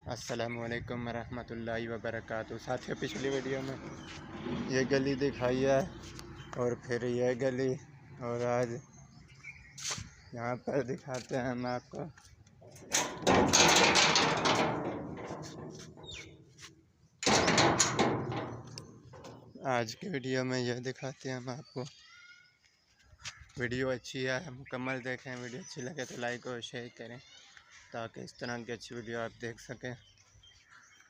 अस्सलामुअलैकुम रहमतुल्लाहि व बरकातुहू। साथियों, पिछली वीडियो में ये गली दिखाई है और फिर ये गली, और आज यहाँ पर दिखाते हैं हम आपको। आज की वीडियो में यह दिखाते हैं हम आपको। वीडियो अच्छी है, मुकम्मल देखें। वीडियो अच्छी लगे तो लाइक और शेयर करें ताकि इस तरह की अच्छी वीडियो आप देख सकें।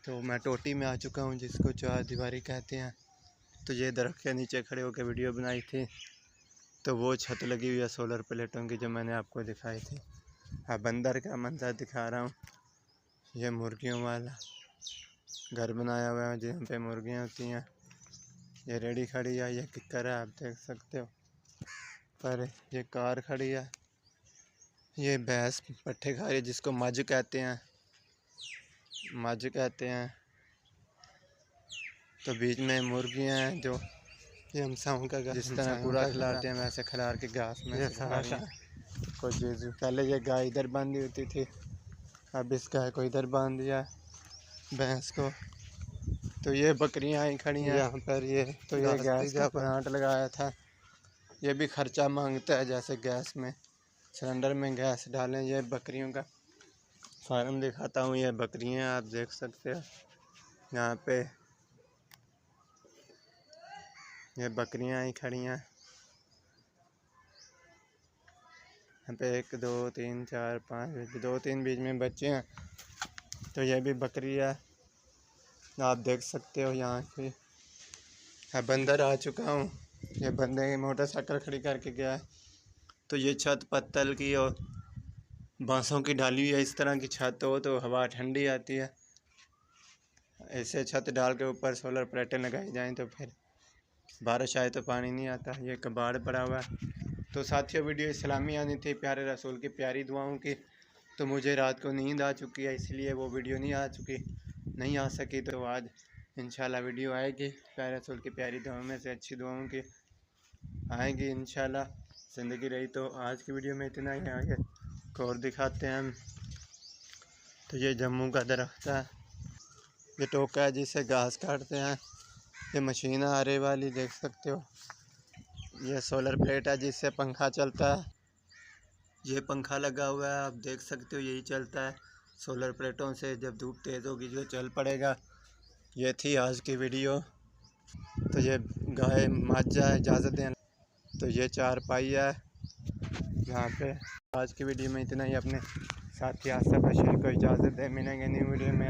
तो मैं टोटी में आ चुका हूँ, जिसको चार दीवारी कहते हैं। तो ये दरख्त के नीचे खड़े होकर वीडियो बनाई थी। तो वो छत लगी हुई है सोलर प्लेटों की, जो मैंने आपको दिखाई थी। अब अंदर का मंजर दिखा रहा हूँ। ये मुर्गियों वाला घर बनाया हुआ है जहाँ पे मुर्गियाँ होती हैं। ये रेडी खड़ी है, ये किक्कर है, आप देख सकते हो। पर ये कार खड़ी है। ये भैंस पट्ठे खा रही है, जिसको मज कहते हैं, मज कहते हैं। तो बीच में मुर्गियाँ हैं, जो ये हम साहू का जिस तरह पूरा खिलाते हैं वैसे खिलार के घास में कुछ चीज़। पहले ये गाय इधर बांधी होती थी, अब इस गाय को इधर बांध दिया, भैंस को। तो ये बकरियां आई खड़ी हैं यहाँ पर। ये तो ये गैस का प्लांट लगाया था। ये भी खर्चा मांगता है, जैसे गैस में सिलेंडर में गैस डालें। ये बकरियों का फार्म दिखाता हूँ। ये बकरियां आप देख सकते हो यहाँ पे। ये बकरियां आई खड़ी हैं यहाँ पे। 1 2 3 4 5, 2 3 बीच में बच्चे हैं। तो ये भी बकरी है, आप देख सकते हो यहाँ पे। अब अंदर आ चुका हूँ। ये बंदे की मोटरसाइकिल खड़ी करके गया है। तो ये छत पत्तल की और बांसों की डाली हुई है। इस तरह की छत हो तो हवा ठंडी आती है। ऐसे छत डाल के ऊपर सोलर प्लेटें लगाई जाएं तो फिर बारिश आए तो पानी नहीं आता। ये कबाड़ पड़ा हुआ है। तो साथियों, वीडियो इस्लामी आनी थी, प्यारे रसूल की प्यारी दुआओं की। तो मुझे रात को नींद आ चुकी है, इसलिए वो वीडियो नहीं आ सकी। तो आज इंशाल्लाह वीडियो आएगी। प्यारे रसूल की प्यारी दुआओं में से अच्छी दुआओं की आएगी इंशाल्लाह। ज़िंदगी रही तो आज की वीडियो में इतना ही। आगे को और दिखाते हैं हम। तो ये जम्मू का दरख्त है, ये टोका है जिससे घास काटते हैं। ये मशीन है आरे वाली, देख सकते हो। ये सोलर प्लेट है जिससे पंखा चलता है। ये पंखा लगा हुआ है, आप देख सकते हो, यही चलता है सोलर प्लेटों से। जब धूप तेज़ होगी जो चल पड़ेगा। ये थी आज की वीडियो। तो ये गाय मज है, इजाज़त दें। तो ये चारपाई है यहाँ पे। आज की वीडियो में इतना ही। अपने साथी आसिफ बशीर को इजाज़त दें। मिलेंगे न्यू वीडियो में।